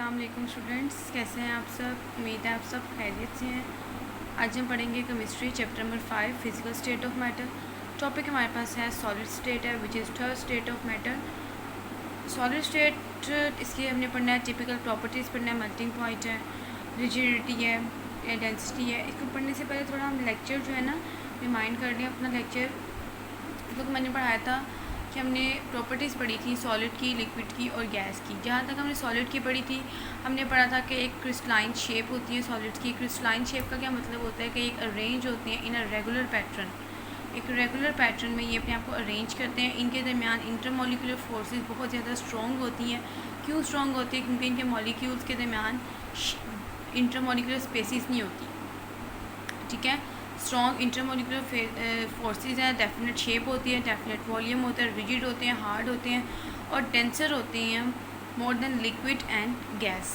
अस्सलाम वालेकुम स्टूडेंट्स, कैसे हैं आप सब। उम्मीद है आप सब खैरियत से हैं। आज हम पढ़ेंगे chemistry chapter number 5 physical state of matter. Topic हमारे पास है सॉलिड स्टेट है which is third state of matter. Solid state इसलिए हमने पढ़ना है, टिपिकल प्रॉपर्टीज़ पढ़ना है, मेल्टिंग पॉइंट है, रिजिडिटी है, डेंसिटी है। इसको पढ़ने से पहले थोड़ा हम लेक्चर जो है ना रिमाइंड कर लें अपना लेक्चर। तो मैंने पढ़ाया था कि हमने प्रॉपर्टीज़ पढ़ी थी सॉलिड की, लिक्विड की और गैस की। जहाँ तक हमने सॉलिड की पढ़ी थी, हमने पढ़ा था कि एक क्रिस्टलाइन शेप होती है सॉलिड्स की। क्रिस्टलाइन शेप का क्या मतलब होता है कि एक अरेंज होते हैं इन अ रेगुलर पैटर्न। एक रेगुलर पैटर्न में ये अपने आप को अरेंज करते हैं। इनके दरमियान इंटरमोलिकुलर फोर्सेस बहुत ज़्यादा स्ट्रॉन्ग होती हैं। क्यों स्ट्रॉन्ग होती है? क्योंकि इनके मॉलिक्यूल्स के दरमियान इंटरमोलिकुलर स्पेसिस नहीं होती। ठीक है, स्ट्रॉन्ग इंटरमोलिकुलर फोर्सेस हैं, डेफिनेट शेप होती है, डेफिनेट वॉल्यूम होता है, रिजिड होते हैं, हार्ड होते हैं और डेंसर होते हैं more than liquid and gas.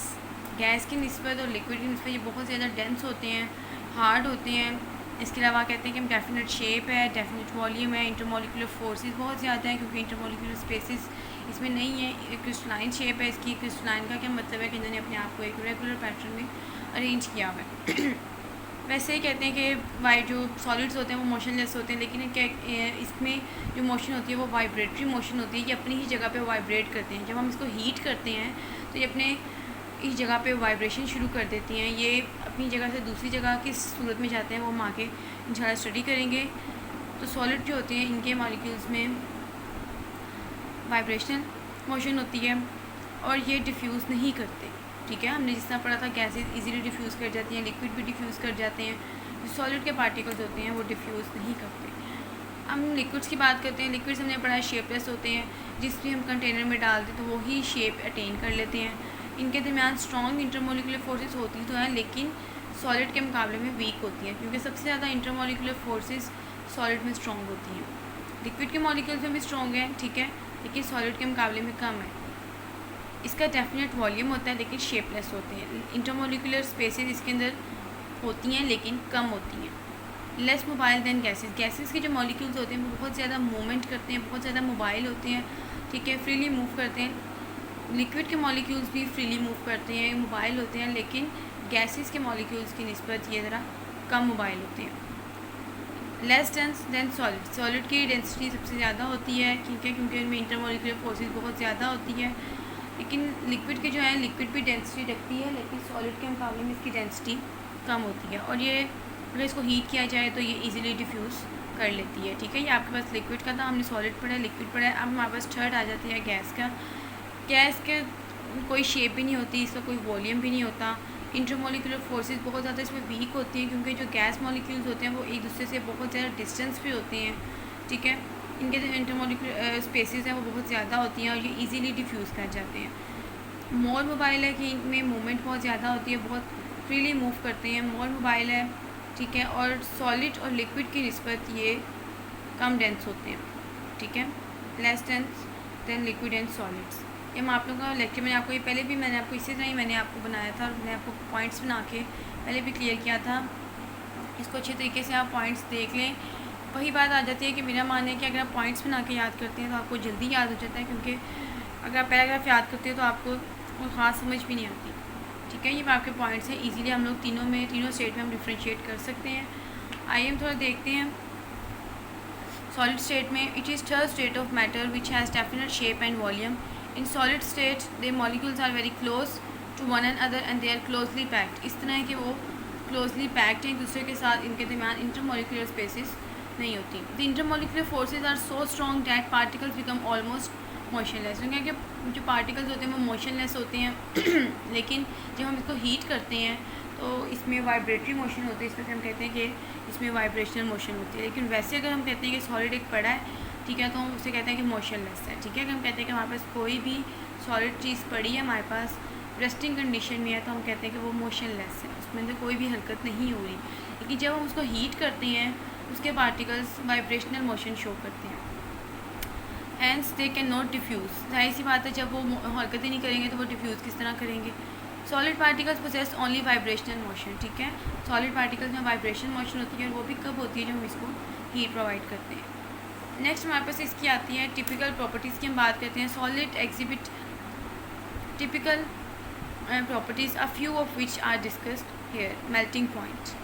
Gas की निस्बत और लिक्विड की निस्बत ये बहुत ज़्यादा डेंस होते हैं, हार्ड होते हैं। इसके अलावा कहते हैं कि डेफिनेट शेप है, डेफिनेट वॉल्यूम है, इंटरमोलिकुलर फोर्सेस बहुत ज़्यादा हैं क्योंकि इंटरमोलिकुलर स्पेसिस इसमें नहीं है। क्रिस्टलाइन शेप है इसकी। क्रिस्टलाइन का क्या मतलब है कि इन्होंने अपने आप को एक रेगुलर पैटर्न में अरेंज किया हुआ है। वैसे ही कहते हैं कि जो सॉलिड्स होते हैं वो मोशनलेस होते हैं, लेकिन क्या इसमें जो मोशन होती है वो वाइब्रेटरी मोशन होती है। ये अपनी ही जगह पे वाइब्रेट करते हैं। जब हम इसको हीट करते हैं तो ये अपने इस जगह पे वाइब्रेशन शुरू कर देती हैं। ये अपनी जगह से दूसरी जगह किस सूरत में जाते हैं वो हम आगे इंशाल्लाह स्टडी करेंगे। तो सॉलिड जो होते हैं इनके मॉलिक्यूल्स में वाइब्रेशनल मोशन होती है और ये डिफ्यूज़ नहीं करते। ठीक है, हमने जिस तरह पढ़ा था गैसेज इजीली डिफ्यूज़ कर जाती हैं, लिक्विड भी डिफ्यूज़ कर जाते हैं। जो सॉलिड के पार्टिकल्स होते हैं वो डिफ्यूज़ नहीं करते। हम लिक्विड्स की बात करते हैं। लिक्विड्स हमने पढ़ा है शेपलेस होते हैं, जिस भी हम कंटेनर में डाल दें तो वही शेप अटेन कर लेते हैं। इनके दरमियान स्ट्रॉन्ग इंटरमोलिकुलर फोर्सेस होती तो हैं, लेकिन सॉलिड के मुकाबले में वीक होती हैं क्योंकि सबसे ज़्यादा इंटरमोलिकुलर फोर्सेस सॉलिड में स्ट्रॉन्ग होती हैं। लिक्विड के मॉलिक्यूल्स में भी स्ट्रॉन्ग है, ठीक है, लेकिन सॉलिड के मुकाबले में कम है। इसका डेफिनेट वॉल्यूम होता है लेकिन शेपलेस होते हैं। इंटरमोलिकुलर स्पेसेस इसके अंदर होती हैं लेकिन कम होती हैं। Less mobile than gases. Gases के जो मॉलिक्यूल्स होते हैं वो बहुत ज़्यादा मूवमेंट करते हैं, बहुत ज़्यादा मोबाइल होते हैं, ठीक है, फ्रीली मूव करते हैं। लिक्विड के मॉलिक्यूल्स भी फ्रीली मूव करते हैं, मोबाइल होते हैं, लेकिन गैसेस के मॉलिक्यूल्स की निस्बत ये ज़रा कम मोबाइल होते हैं। Less dense than solid. Solid की डेंसिटी सबसे ज़्यादा होती है, ठीक है, क्योंकि उनमें इंटरमोलिकुलर फोर्सेस बहुत ज़्यादा होती है। लेकिन लिक्विड के जो है लिक्विड भी डेंसिटी रखती है, लेकिन सॉलिड के मुकाबले में इसकी डेंसिटी कम होती है। और ये अगर इसको हीट किया जाए तो ये इजीली डिफ्यूज़ कर लेती है। ठीक है, ये आपके पास लिक्विड का था, हमने सॉलिड पढ़ा है, लिक्विड पढ़ा है। अब हमारे पास थर्ड आ जाती है गैस का। गैस के कोई शेप भी नहीं होती, इसका कोई वॉल्यूम भी नहीं होता। इंटरमोलिकुलर फोर्सेस बहुत ज़्यादा इसमें वीक होती हैं क्योंकि जो गैस मॉलिक्यूल्स होते हैं वो एक दूसरे से बहुत ज़्यादा डिस्टेंस पे होते हैं। ठीक है, इनके जो इंटरमोलिकुलर स्पेसेस हैं वो बहुत ज़्यादा होती हैं और ये इजीली डिफ्यूज़ कर जाते हैं। मोर मोबाइल है कि इनमें मूवमेंट बहुत ज़्यादा होती है, बहुत फ्रीली मूव करते हैं, मोर मोबाइल है, ठीक है। और सॉलिड और लिक्विड की निस्बत ये कम डेंस होते हैं, ठीक है, less dense than liquid and solids. ये हम आप लोगों का लेक्चर मैंने आपको ये पहले भी मैंने आपको इसी तरह ही मैंने आपको बनाया था और मैंने आपको पॉइंट्स बना के पहले भी क्लियर किया था। इसको अच्छे तरीके से आप पॉइंट्स देख लें। वही बात आ जाती है कि मेरा मानना है कि अगर आप पॉइंट्स बना के याद करते हैं तो आपको जल्दी याद हो जाता है, क्योंकि अगर आप पैराग्राफ याद करते हैं तो आपको कोई ख़ास समझ भी नहीं आती। ठीक है, ये आपके पॉइंट्स हैं। इजीली हम लोग तीनों स्टेट में हम डिफ्रेंशिएट कर सकते हैं। आइए हम थोड़ा देखते हैं। सॉलिड स्टेट में it is third state of matter which has definite shape and volume. In solid state they molecules are very close to one and other and they are closely packed. इस तरह है कि वो closely packed हैं एक दूसरे के साथ, इनके दरमियान इंटरमोलिकुलर स्पेसिस नहीं होती। The intermolecular forces are so strong that particles become almost motionless. क्योंकि जो पार्टिकल्स होते हैं वो मोशनलेस होते हैं लेकिन जब हम इसको हीट करते हैं तो इसमें वाइब्रेटरी मोशन होती है। इस वजह से हम कहते हैं कि इसमें वाइब्रेशनल मोशन होती है। लेकिन वैसे अगर हम कहते हैं कि सॉलिड एक पड़ा है, ठीक है, तो हम उसे कहते हैं कि मोशनलेस है। ठीक है, अगर हम कहते हैं कि हमारे पास कोई भी सॉलिड चीज़ पड़ी है, हमारे पास रेस्टिंग कंडीशन में है, तो हम कहते हैं कि वो मोशनलेस है, उसमें अंदर कोई भी हरकत नहीं हो रही। लेकिन जब हम उसको हीट करते हैं उसके पार्टिकल्स वाइब्रेशनल मोशन शो करते हैं। Hence they can not diffuse. जाहिर सी बात है, जब वो हरकत ही नहीं करेंगे तो वो डिफ्यूज़ किस तरह करेंगे। Solid particles possess only vibrational motion. ठीक है, सॉलिड पार्टिकल्स में वाइब्रेशन मोशन होती है और वो भी कब होती है जब हम इसको हीट प्रोवाइड करते हैं। नेक्स्ट हमारे पास इसकी आती है टिपिकल प्रॉपर्टीज़ की हम बात करते हैं। Solid exhibit typical properties, a few of which are discussed here. Melting point.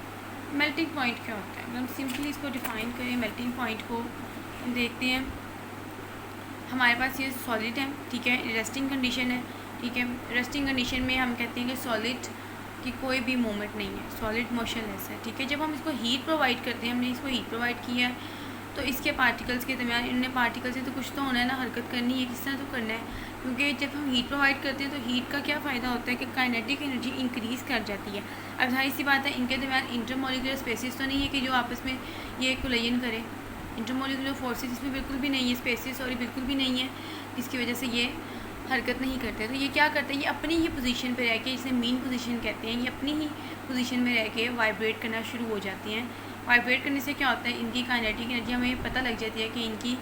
Melting point क्या होता है? अगर हम सिंपली इसको डिफ़ाइन करें, मेल्टिंग पॉइंट को हम देखते हैं, हमारे पास ये सॉलिड है, ठीक है, रेस्टिंग कंडीशन है, ठीक है. रेस्टिंग कंडीशन में हम कहते हैं कि सॉलिड की कोई भी मूवमेंट नहीं है, सॉलिड मोशनलेस है, ठीक है. जब हम इसको हीट प्रोवाइड करते हैं, हमने इसको हीट प्रोवाइड किया है, तो इसके पार्टिकल्स के दरमियान, इनने पार्टिकल से तो कुछ तो होना है ना, हरकत करनी है, किस तरह तो करना है, क्योंकि जब हम हीट प्रोवाइड करते हैं तो हीट का क्या फ़ायदा होता है कि काइनेटिक एनर्जी इंक्रीज़ कर जाती है. अब जाहिर सी बात है, इनके दरमियान इंटरमोलिकुलर स्पेसिस तो नहीं है कि जो आपस में ये कोलिजन करे. इंटरमोलिकुलर फोर्सेस इसमें बिल्कुल भी नहीं है, स्पेसिस और बिल्कुल भी नहीं है, जिसकी वजह से ये हरकत नहीं करते. तो ये क्या करते हैं, ये अपनी ही पोजीशन पे रह के, जिसे मीन पोजीशन कहते हैं, ये अपनी ही पोजीशन में रह के वाइब्रेट करना शुरू हो जाती हैं. वाइब्रेट करने से क्या होता है, इनकी काइनेटिक एनर्जी हमें पता लग जाती है कि इनकी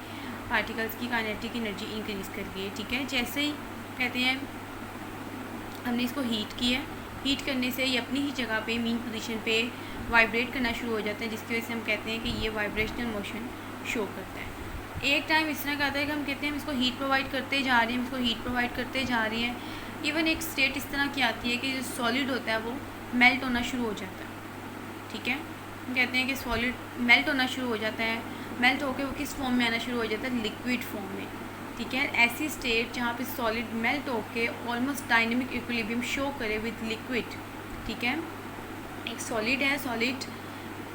पार्टिकल्स की काइनेटिक एनर्जी इंक्रीज़ कर गई है, ठीक है. जैसे ही कहते हैं हमने इसको हीट किया, हीट करने से ये अपनी ही जगह पे मीन पोजीशन पे वाइब्रेट करना शुरू हो जाते हैं, जिसकी वजह से हम कहते हैं कि ये वाइब्रेशनल मोशन शो करता है. एक टाइम इस तरह का आता है कि हम कहते हैं हम इसको हीट प्रोवाइड करते जा रहे हैं, इसको हीट प्रोवाइड करते जा रहे हैं. इवन एक स्टेट इस तरह की आती है कि जो सॉलिड होता है वो मेल्ट होना शुरू हो जाता है, ठीक है. हम कहते हैं कि सॉलिड मेल्ट होना शुरू हो जाता है. मेल्ट होकर वो किस फॉर्म में आना शुरू हो जाता है, लिक्विड फॉर्म में, ठीक है. ऐसी स्टेट जहाँ पे सॉलिड मेल्ट होकर ऑलमोस्ट डायनेमिक इक्विलिब्रियम शो करे विद लिक्विड, ठीक है. एक सॉलिड है, सॉलिड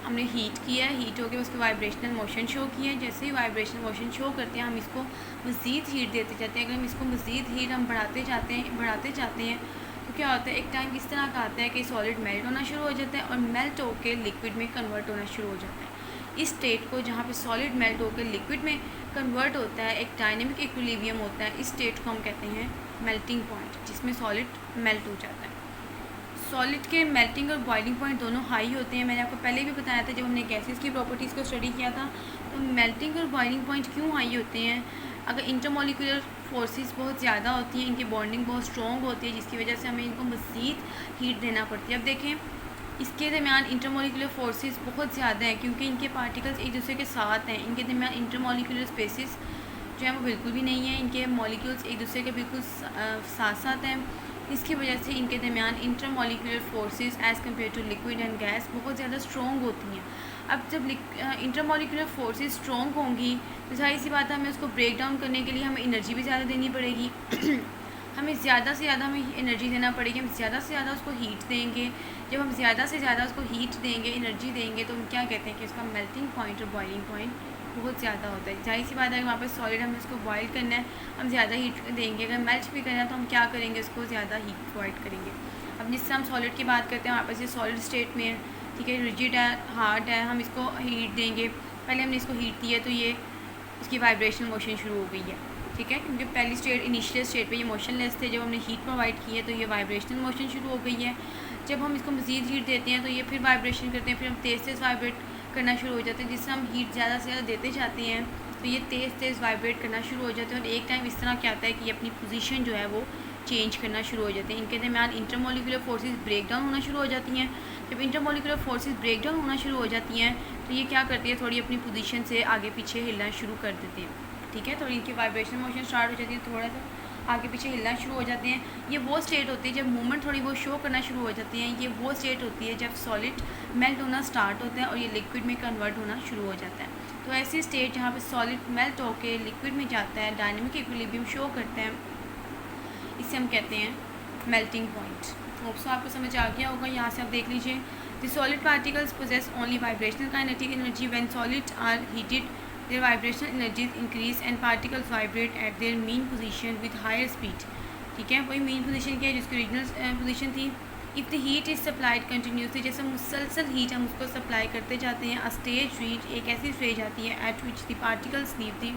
हमने हीट किया है, हीट होकर उसके वाइब्रेशनल मोशन शो किया है. जैसे ही वाइब्रेशनल मोशन शो करते हैं, हम इसको मज़ीद हीट देते जाते हैं. अगर हम इसको मज़ीद हीट हम बढ़ाते जाते हैं तो क्या होता है, एक टाइम इस तरह का आता है कि सॉलिड मेल्ट होना शुरू हो जाता है और मेल्ट होकर लिक्विड में कन्वर्ट होना शुरू हो जाता है. इस स्टेट को, जहाँ पे सॉलिड मेल्ट होकर लिक्विड में कन्वर्ट होता है, एक डायनेमिक इक्विलिब्रियम होता है, इस स्टेट को हम कहते हैं मेल्टिंग पॉइंट, जिसमें सॉलिड मेल्ट हो जाता है. सॉलिड के मेल्टिंग और बॉइलिंग पॉइंट दोनों हाई होते हैं. मैंने आपको पहले भी बताया था जब हमने गैसेस की प्रॉपर्टीज़ को स्टडी किया था. तो मेल्टिंग और बॉइलिंग पॉइंट क्यों हाई होते हैं? अगर इंटरमोलिकुलर फोर्सेस बहुत ज़्यादा होती हैं, इनकी बॉन्डिंग बहुत स्ट्रॉन्ग होती है, जिसकी वजह से हमें इनको मज़ीद हीट देना पड़ती है. अब देखें, इसके दरमियान इंटरमोलिकुलर फोर्सेस बहुत ज़्यादा हैं, क्योंकि इनके पार्टिकल्स एक दूसरे के साथ हैं. इनके दरमियान इंटरमोलिकुलर स्पेसिस जो है वो बिल्कुल भी नहीं है. इनके मॉलिक्यूल्स एक दूसरे के बिल्कुल साथ साथ हैं. इसकी वजह से इनके दरमियान intermolecular forces as compare to liquid and gas बहुत ज़्यादा स्ट्रॉन्ग होती हैं. अब जब इंटरमोलिकुलर फोर्सेस स्ट्रॉन्ग होंगी तो जाहिर सी बात है, हमें उसको ब्रेक डाउन करने के लिए हमें एनर्जी भी ज़्यादा देनी पड़ेगी. हमें ज़्यादा से ज़्यादा हमें एनर्जी देना पड़ेगी. हम ज़्यादा से ज़्यादा उसको हीट देंगे. जब हम ज़्यादा से ज़्यादा उसको हीट देंगे, एनर्जी देंगे, तो हम क्या कहते हैं कि उसका मेल्टिंग पॉइंट और बॉइलिंग पॉइंट बहुत ज़्यादा होता है. जाहिर सी बात है, वहाँ पर सॉलिड हमें उसको बॉयल करना है, हम ज़्यादा हीट देंगे. अगर मेल्ट भी करना है तो हम क्या करेंगे, उसको ज़्यादा हीट प्रोवाइड करेंगे. अब जिससे हम सॉलिड की बात करते हैं, वहाँ पर ये सॉलिड स्टेट में है, ठीक है, रिजिड है, हार्ड है, हम इसको हीट देंगे. पहले हमने इसको हीट दिया तो ये इसकी वाइब्रेशनल मोशन शुरू हो गई है, ठीक है, क्योंकि पहली स्टेट इनिशियल स्टेट पे ये मोशनलेस थे. जब हमने हीट प्रोवाइड की है तो ये वाइब्रेशनल मोशन शुरू हो गई है. जब हम इसको मज़ीद हीट देते हैं तो ये फिर वाइब्रेशन करते हैं, फिर हम तेज़ वाइब्रेट करना शुरू हो जाते हैं. जिससे हम हीट ज़्यादा से ज़्यादा देते जाते हैं तो ये तेज़ वाइब्रेट करना शुरू हो जाते हैं. और एक टाइम इस तरह क्या आता है कि ये अपनी पोजीशन जो है वो चेंज करना शुरू हो जाते हैं. इनके दरमियान इंटरमोलिकुलर फोर्सेस ब्रेक डाउन होना शुरू हो जाती हैं. जब इंटरमोलिकुलर फोर्सेस ब्रेक डाउन होना शुरू हो जाती हैं तो ये क्या करती है, थोड़ी अपनी पोजीशन से आगे पीछे हिलना शुरू कर देते हैं, ठीक है. थोड़ी इनकी वाइब्रेशन मोशन स्टार्ट हो जाती है, थोड़ा सा आगे पीछे हिलना शुरू हो जाते हैं. ये वो स्टेट होती है जब मूवमेंट थोड़ी वो शो करना शुरू हो जाती है. ये वो स्टेट होती है जब सॉलिड मेल्ट होना स्टार्ट होता है और ये लिक्विड में कन्वर्ट होना शुरू हो जाता है. तो ऐसी स्टेट जहाँ पे सॉलिड मेल्ट होकर लिक्विड में जाता है, डायनेमिक इक्विलिब्रियम शो करता है, इसे हम कहते हैं मेल्टिंग पॉइंट. होप सो आपको समझ आ गया होगा. यहाँ से आप देख लीजिए, the solid particles possess only vibrational kinetic energy. When solids are heated, their vibrational energies increase and particles vibrate at their mean position with higher speed. ठीक है, वही mean position क्या है जिसकी ओरिजिनल पोजीशन थी. If the heat is supplied continuously, जैसे मुसलसल heat हम उसको सप्लाई करते जाते हैं. अ स्टेज रीच, एक ऐसी स्टेज आती है at which the particles leave the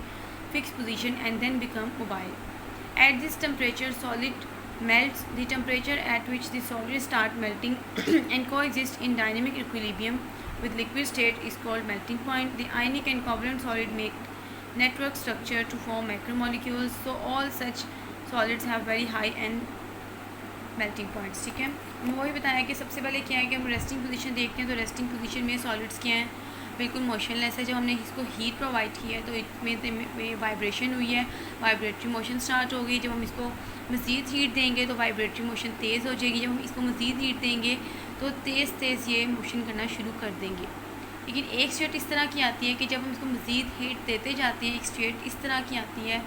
fix position and then become mobile. At this temperature solid melts. The temperature at which the solid start melting and coexist in dynamic equilibrium with liquid state is called melting point. The ionic and covalent solid make network structure to form macromolecules. So all such solids have very high and melting points. ठीक है, मैं वही बताया कि सबसे पहले क्या है कि हम रेस्टिंग पोजीशन देखते हैं. तो रेस्टिंग पोजीशन में सॉलिड्स क्या हैं, बिल्कुल मोशनलेस है। जब हमने इसको हीट प्रोवाइड की है तो इसमें वाइब्रेशन हुई है, वाइब्रेटरी मोशन स्टार्ट हो गई। जब हम इसको मज़ीद हीट देंगे तो वाइब्रेटरी मोशन तेज़ हो जाएगी। जब हम इसको मज़ीद हीट देंगे तो तेज़ ये मोशन करना शुरू कर देंगे। लेकिन एक स्टेट इस तरह की आती है कि जब हम इसको मज़ीद हीट देते जाते हैं, एक स्टेट इस तरह की आती है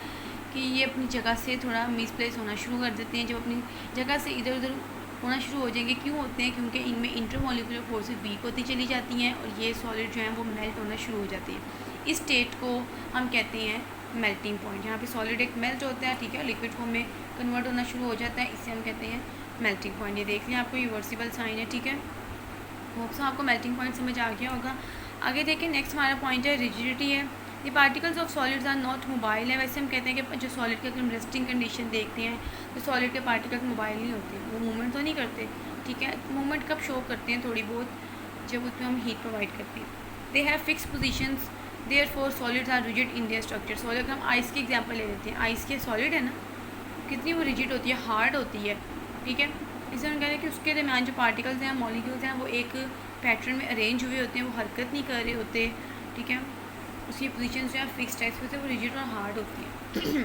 कि ये अपनी जगह से थोड़ा मिसप्लेस होना शुरू कर देते हैं। जब अपनी जगह से इधर उधर होना शुरू हो जाएंगे, क्यों होते हैं? क्योंकि इनमें इंटरमोलिकुलर फोर्सेस वीक होती चली जाती हैं और ये सॉलिड जो है वो मेल्ट होना शुरू हो जाती है। इस स्टेट को हम कहते हैं मेल्टिंग पॉइंट। यहाँ पे सॉलिड एक मेल्ट होता है, ठीक है, लिक्विड फॉर्म में कन्वर्ट होना शुरू हो जाता है, इससे हम कहते हैं मेल्टिंग पॉइंट। ये देख लें, आपको रिवर्सिबल साइन है, ठीक है। होप सो आपको मेल्टिंग पॉइंट समझ आ गया होगा। आगे देखें, नेक्स्ट हमारा पॉइंट है रिजिडिटी है। ये particles of solids are not mobile है। वैसे हम कहते हैं कि जो सॉलिड के अगर हम रेस्टिंग कंडीशन देखते हैं तो सॉलिड के पार्टिकल्स मोबाइल नहीं होते, वो मूवमेंट तो नहीं करते, ठीक है। मूवमेंट कब शो करते हैं? थोड़ी बहुत, जब उसमें हम हीट प्रोवाइड करते हैं। They have fix positions, therefore solids are rigid in their structure. Solid हम आइस की एग्जांपल ले लेते हैं। आइस के सॉलिड है ना, कितनी वो रिजिड होती है, हार्ड होती है, ठीक है। इसे हम कह रहे हैं कि उसके दरमियान जो पार्टिकल्स हैं, मॉलिक्यूल्स हैं, वो एक पैटर्न में अरेंज हुए होते हैं, वो हरकत नहीं कर रहे होते, ठीक है। उसकी पोजीशन जो है फिक्स टाइप्स होते हैं, वो रिजिड और हार्ड होती है।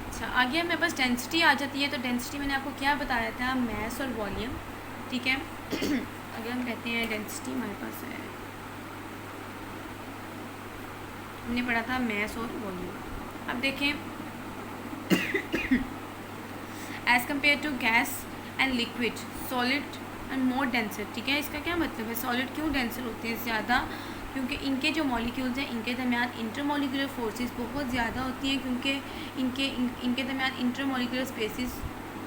अच्छा, आगे हमें बस डेंसिटी आ जाती है। तो डेंसिटी मैंने आपको क्या बताया था? मैस और वॉल्यूम, ठीक है। अगर हम कहते हैं डेंसिटी हमारे पास है, हमने पढ़ा था मैस और वॉल्यूम। अब देखें, as compare to gas and liquid, solid and more denser, ठीक है। इसका क्या मतलब है? सॉलिड क्यों डेंसर होते हैं ज़्यादा? क्योंकि इनके जो मॉलिक्यूल्स हैं, इनके दरमियान इंटरमॉलिक्यूलर फोर्सेस बहुत ज़्यादा होती हैं, क्योंकि इनके दरमियान इंटरमॉलिक्यूलर स्पेसिस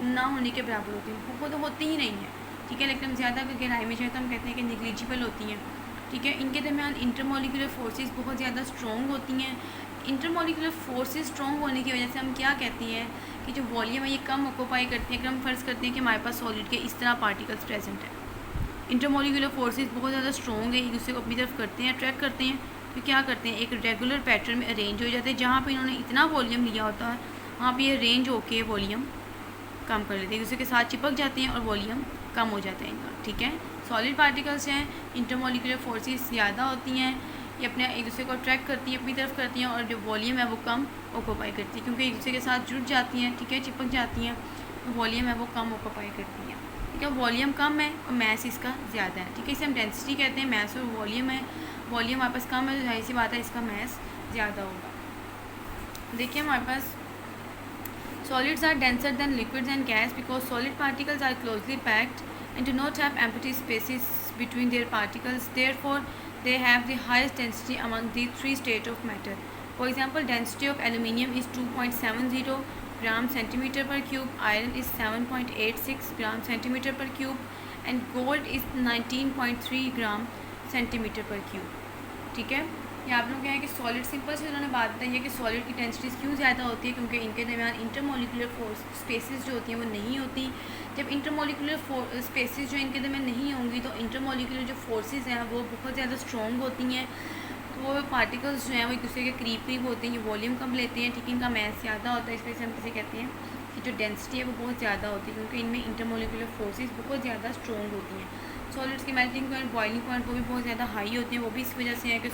ना होने के बराबर होती हैं, बहुत होती ही नहीं है, ठीक है। लेकिन हम ज़्यादा अगर गहराई में जाए तो हम कहते हैं कि निग्लिजिबल होती हैं, ठीक है। इनके दरमियान इंटरमॉलिक्यूलर फोर्सेस बहुत ज़्यादा स्ट्रॉन्ग होती हैं। इंटरमॉलिक्यूलर फोर्सेस स्ट्रॉन्ग होने की वजह से हम क्या कहते हैं कि जो वॉल्यूम है ये कम ऑक्यूपाई करती है। अगर हम फ़र्ज़ करते हैं कि हमारे पास सॉलिड के इस तरह पार्टिकल्स प्रेजेंट है, इंटरमॉलिक्यूलर फोर्सेस बहुत ज़्यादा स्ट्रॉन्ग है, एक दूसरे को अपनी तरफ करते हैं, अट्रैक्ट करते हैं, तो क्या करते हैं, एक रेगुलर पैटर्न में अरेंज हो जाते हैं। जहाँ पे इन्होंने इतना वॉल्यूम लिया होता है, वहाँ पे ये अरेंज होके वॉल्यूम कम कर लेते हैं, एक दूसरे के साथ चिपक जाते हैं और वॉल्यूम कम हो जाता है इनका, ठीक है। सॉलिड पार्टिकल्स हैं, इंटरमॉलिक्यूलर फोर्सेस ज़्यादा होती हैं, ये अपने एक दूसरे को अट्रैक्ट करती हैं, अपनी तरफ करती हैं, और जो वॉल्यूम है वो कम ऑक्यूपाई करती है, क्योंकि एक दूसरे के साथ जुड़ जाती हैं, ठीक है, चिपक जाती हैं, तो वॉल्यूम है वो कम ऑक्यूपाई करती हैं, ठीक है। वॉल्यूम कम है और मैस इसका ज़्यादा है, ठीक है। इसे हम डेंसिटी कहते हैं। मैस और वॉल्यूम है, वॉल्यूम हमारे पास कम है तो जाहिर सी बात है इसका मैस ज़्यादा होगा। देखिए हमारे पास solids are denser than liquids and gas because solid particles are closely packed and do not have empty spaces between their particles. Therefore, they have the highest density among the three states of matter. For example, density of aluminium is 2.70 gram centimeter per cube, iron is 7.86 gram centimeter per cube, and gold is 19.3 gram centimeter per cube, ठीक है। ये आप लोग क्या है कि solid, simple से उन्होंने बात बताई है कि सॉलिड की डेंसिटीज़ क्यों ज़्यादा होती है, क्योंकि इनके दरमियान इंटरमॉलिक्यूलर फोर्स स्पेसेस जो होती हैं वो नहीं होती। जब इंटरमॉलिक्यूलर स्पेसेस जो इनके दरमियान नहीं होंगी तो इंटरमॉलिक्यूलर जो फोर्सेस हैं वो बहुत ज़्यादा स्ट्रॉन्ग होती हैं, तो वो पार्टिकल्स जो हैं वो एक दूसरे के करीब होते हैं, ये वॉल्यूम कम लेते हैं, ठीक है। इनका मैस ज़्यादा होता है, इस वजह से हम किसे कहते हैं कि जो डेंसिटी है वो बहुत ज़्यादा होती है, क्योंकि इनमें इंटरमॉलिक्यूलर फोर्सेस बहुत ज़्यादा स्ट्रॉन्ग होती हैं। सॉलिड्स की मेल्टिंग पॉइंट, बॉइलिंग पॉइंट वो भी बहुत ज़्यादा हाई होती हैं, वो भी इस वजह से है कि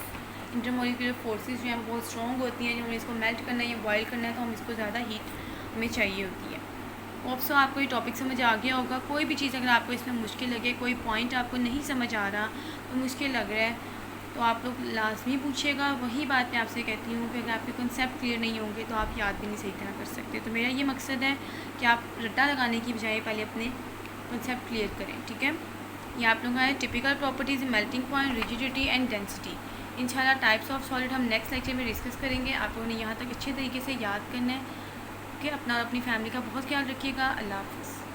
इंटरमॉलिक्यूलर फोर्सेस जो हैं बहुत स्ट्रॉन्ग होती हैं। जब हमें इसको मेल्ट करना है या बॉयल करना है तो हम इसको ज़्यादा हीट हमें चाहिए होती है। होप सो आपको ये टॉपिक समझ आ गया होगा। कोई भी चीज़ अगर आपको इसमें मुश्किल लगे, कोई पॉइंट आपको नहीं समझ आ रहा, तो मुश्किल लग रहा है, तो आप लोग लाजमी पूछिएगा। वही बात मैं आपसे कहती हूँ कि अगर आपके कॉन्सेप्ट क्लियर नहीं होंगे तो आप याद भी नहीं सही तरह कर सकते। तो मेरा ये मकसद है कि आप रट्टा लगाने की बजाय पहले अपने कॉन्सेप्ट क्लियर करें, ठीक है। ये आप लोग हैं typical properties, melting point, rigidity and density. इंशाल्लाह टाइप्स ऑफ सॉलिड हम नेक्स्ट लेक्चर में डिस्कस करेंगे। आप लोगों ने यहाँ तक अच्छे तरीके से याद करना है कि अपनी फैमिली का बहुत ख्याल रखिएगा। अल्लाह हाफ़िज़।